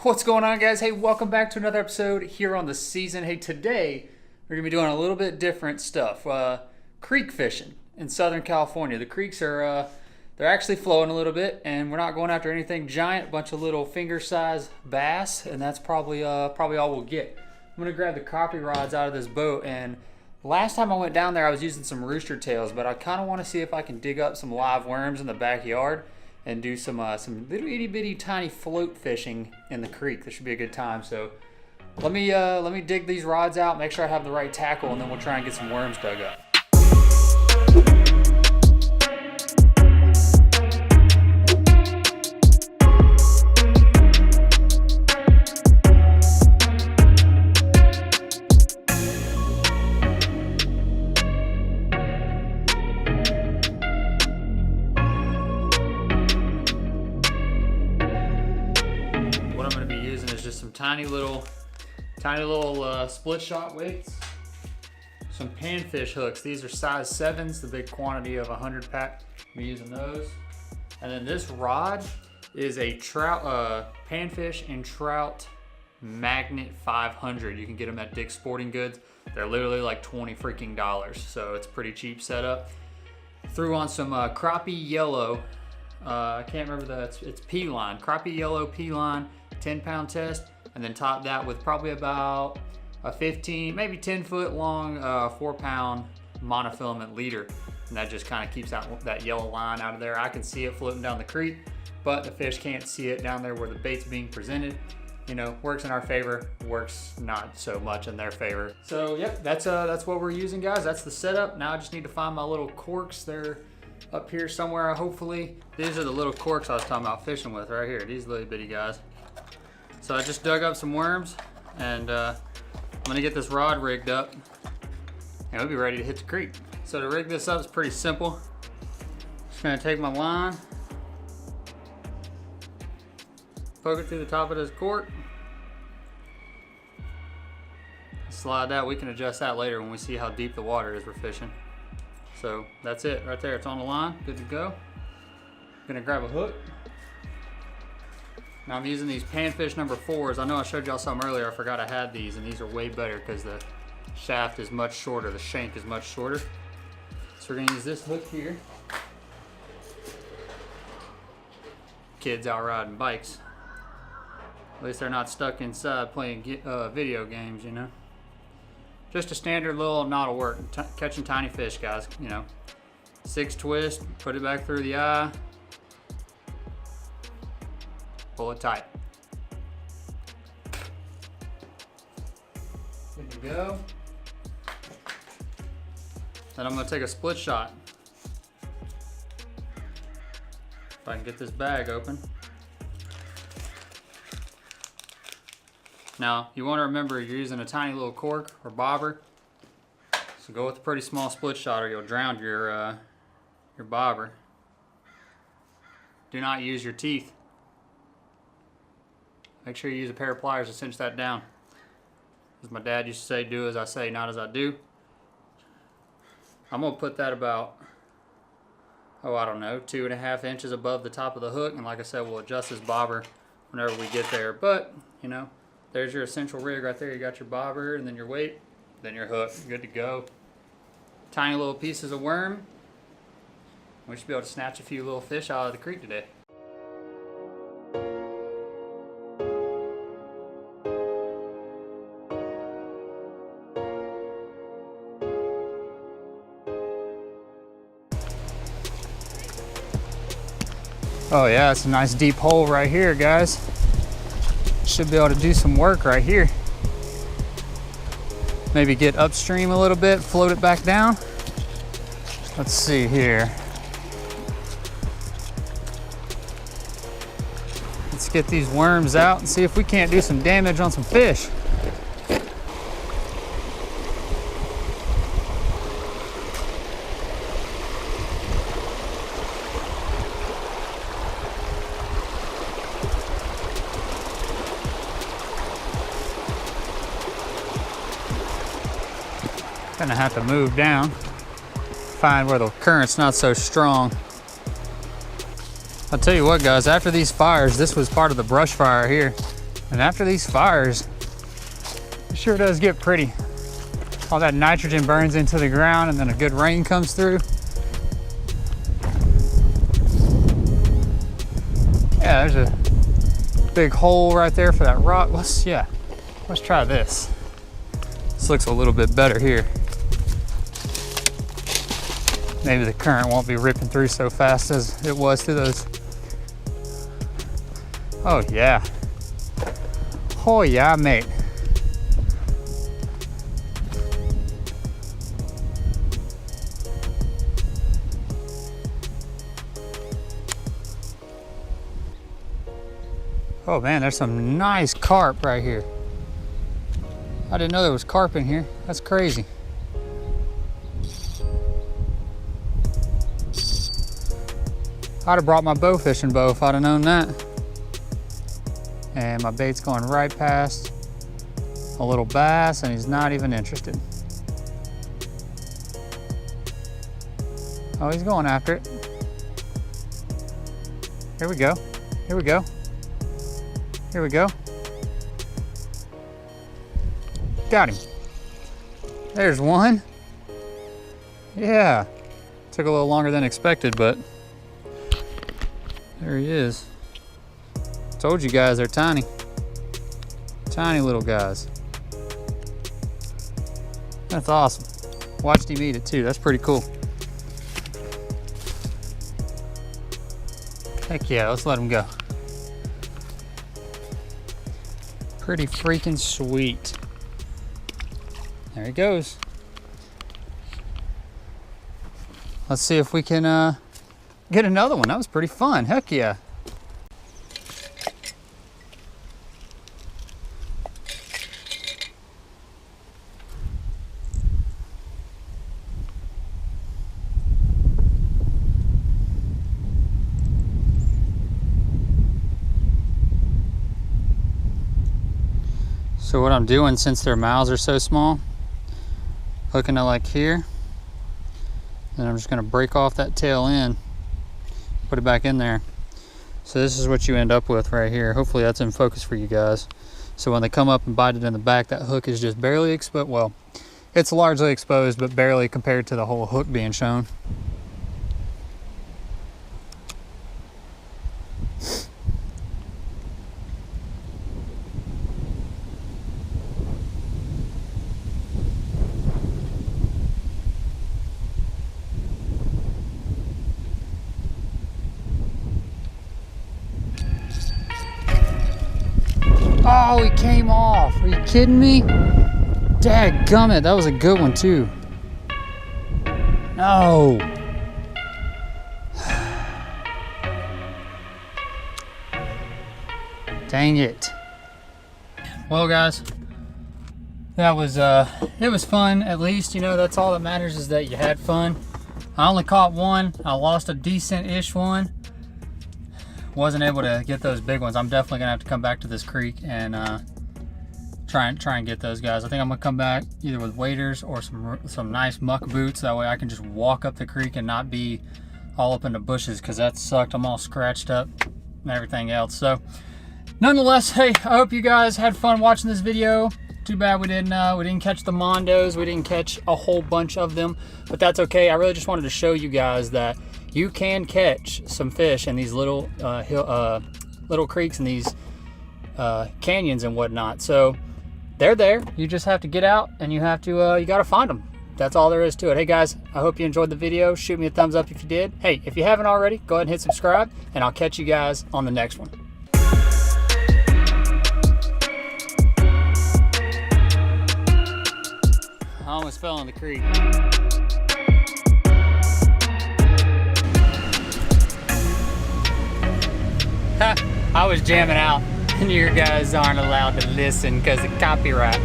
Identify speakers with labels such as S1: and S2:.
S1: What's going on, guys? Hey, welcome back to another episode here on the season. Hey, today we're gonna be doing a little bit different stuff. Creek fishing in Southern California. The creeks are they're actually flowing a little bit, and we're not going after anything giant. A bunch of little finger-sized bass, and that's probably all we'll get. I'm gonna grab the crappie rods out of this boat, and last time I went down there, I was using some rooster tails, but I kind of want to see if I can dig up some live worms in the backyard and do some little itty bitty tiny float fishing in the creek. This should be a good time. So let me dig these rods out, make sure I have the right tackle, and then we'll try and get some worms dug up. Some tiny little split shot weights, some panfish hooks. These are size 7s, the big quantity of 100 pack. I'm using those. And then this rod is a trout, panfish and trout magnet 500. You can get them at Dick's Sporting Goods. They're literally like $20 freaking, so it's a pretty cheap setup. Threw on some crappie yellow. I can't remember it's P-line, crappie yellow P-line. 10-pound test, and then top that with probably about a 15, maybe 10-foot long 4-pound monofilament leader, and that just kind of keeps out that yellow line out of there. I can see it floating down the creek, but the fish can't see it down there where the bait's being presented. You know, works in our favor, works not so much in their favor. So yep, that's what we're using, guys. That's the setup. Now I just need to find my little corks. They're up here somewhere, hopefully. These are the little corks I was talking about fishing with right here, these little bitty guys. So I just dug up some worms, and I'm gonna get this rod rigged up, and we'll be ready to hit the creek. So to rig this up is pretty simple. Just gonna take my line, poke it through the top of this cork, slide that. We can adjust that later when we see how deep the water is we're fishing. So that's it right there, it's on the line, good to go. Gonna grab a hook. Now I'm using these panfish number 4s. I know I showed y'all some earlier. I forgot I had these, and these are way better because the shaft is much shorter. The shank is much shorter. So we're gonna use this hook here. Kids out riding bikes. At least they're not stuck inside playing video games, you know. Just a standard little knot of work. Catching tiny fish, guys, you know. 6 twist, put it back through the eye. Pull it tight. Good to go. Then I'm gonna take a split shot. If I can get this bag open. Now, you wanna remember you're using a tiny little cork or bobber. So go with a pretty small split shot or you'll drown your bobber. Do not use your teeth. Make sure you use a pair of pliers to cinch that down. As my dad used to say, do as I say, not as I do. I'm gonna put that about, I don't know, 2.5 inches above the top of the hook. And like I said, we'll adjust this bobber whenever we get there. But, you know, there's your essential rig right there. You got your bobber and then your weight, then your hook, good to go. Tiny little pieces of worm. We should be able to snatch a few little fish out of the creek today. Oh yeah, it's a nice deep hole right here, guys. Should be able to do some work right here. Maybe get upstream a little bit, float it back down. Let's see here. Let's get these worms out and see if we can't do some damage on some fish. Gonna have to move down, find where the current's not so strong. I'll tell you what, guys, after these fires, this was part of the brush fire here, And after these fires, it sure does get pretty. All that nitrogen burns into the ground and then a good rain comes through. Yeah, there's a big hole right there for that rock. Let's try this. This looks a little bit better here. Maybe the current won't be ripping through so fast as it was through those. Oh yeah. Oh yeah, mate. Oh man, there's some nice carp right here. I didn't know there was carp in here. That's crazy. I'd have brought my bow fishing bow if I'd have known that. And my bait's going right past a little bass and he's not even interested. Oh, he's going after it. Here we go. Here we go. Here we go. Got him. There's one. Yeah. Took a little longer than expected, but there he is. Told you guys they're tiny. Tiny little guys. That's awesome. Watched him eat it too. That's pretty cool. Heck yeah, let's let him go. Pretty freaking sweet. There he goes. Let's see if we can get another one. That was pretty fun. Heck yeah. So what I'm doing, since their mouths are so small, hooking it like here, then I'm just gonna break off that tail end, put it back in there. So this is what you end up with right here. Hopefully that's in focus for you guys. So when they come up and bite it in the back, that hook is just barely exposed. Well, it's largely exposed, but barely compared to the whole hook being shown. Oh, he came off. Are you kidding me? Dadgummit, that was a good one too. No. Dang it. Well guys, that was it was fun. At least, you know, that's all that matters, is that you had fun. I only caught one. I lost a decent-ish one. Wasn't able to get those big ones. I'm definitely gonna have to come back to this creek and try and get those guys. I think I'm gonna come back either with waders or some nice muck boots. That way I can just walk up the creek and not be all up in the bushes, because that sucked. I'm all scratched up and everything else. So nonetheless, hey, I hope you guys had fun watching this video. Too bad we didn't catch the mondos. We didn't catch a whole bunch of them, but that's okay. I really just wanted to show you guys that you can catch some fish in these little little creeks and these canyons and whatnot. So they're there. You just have to get out and you have to you got to find them. That's all there is to it. Hey guys, I hope you enjoyed the video. Shoot me a thumbs up if you did. Hey, if you haven't already, go ahead and hit subscribe, and I'll catch you guys on the next one. I almost fell in the creek. I was jamming out, and you guys aren't allowed to listen because of copyright.